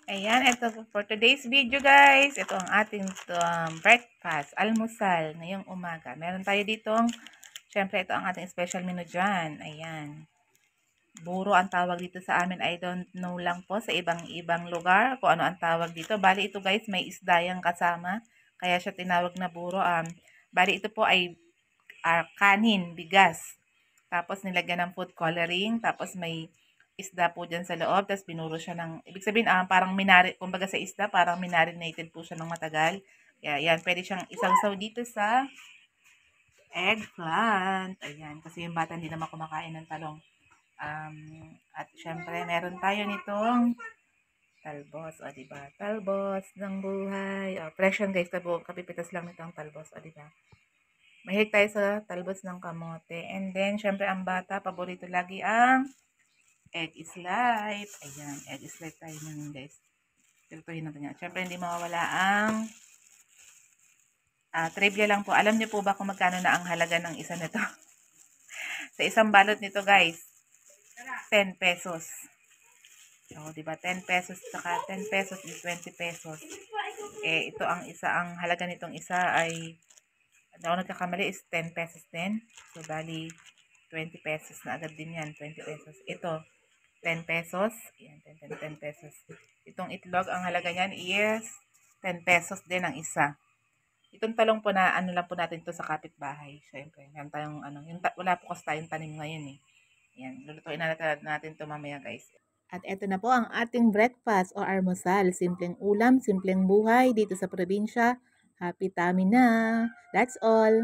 Ayan, ito po for today's video guys. Ito ang ating breakfast, almusal ngayong umaga. Meron tayo ditong, syempre ito ang ating special menu dyan. Ayan. Buro ang tawag dito sa amin. I don't know lang po sa ibang lugar kung ano ang tawag dito. Bali ito guys, may isda yang kasama. Kaya siya tinawag na buro. Bali ito po ay kanin, bigas. Tapos nilagyan ng food coloring. Tapos may isda po dyan sa loob. Tapos binuro siya ng, ibig sabihin parang kumbaga sa isda, parang minarinated po siya ng matagal. Kaya yan, pwede siyang isawsaw dito sa eggplant. Ayan, kasi yung bata hindi naman kumakain ng talong. At syempre, meron tayo nitong talbos, o diba? Talbos ng buhay. O, fresh yan guys, kapipitas lang nitong talbos, o diba? Mahilig tayo sa talbos ng kamote. And then, syempre, ang bata, paborito lagi ang egg is life. Ayan, egg is life tayo nun guys. Tutuhin natin yan. Syempre, hindi mawawala ang trivia lang po. Alam niyo po ba kung magkano na ang halaga ng isa nito? Sa isang balot nito guys, 10 pesos. So, di ba 10 pesos saka 10 pesos is 20 pesos. Eh, ito ang isa, ang halaga nitong isa ay, ako nagkakamali is 10 pesos din. So, bali, 20 pesos na agad din yan. 20 pesos. Ito, 10 pesos. Ayan, 10 pesos. Itong itlog, ang halaga niyan is 10 pesos din ang isa. Itong talong po na ano lang po natin to sa kapitbahay. Syempre, yan tayong wala po kasi tayong tanim ngayon eh. Yan, lulutuin na natin to mamaya guys. At eto na po ang ating breakfast o almusal. Simpleng ulam, simpleng buhay dito sa probinsya. Happy tummy na! That's all!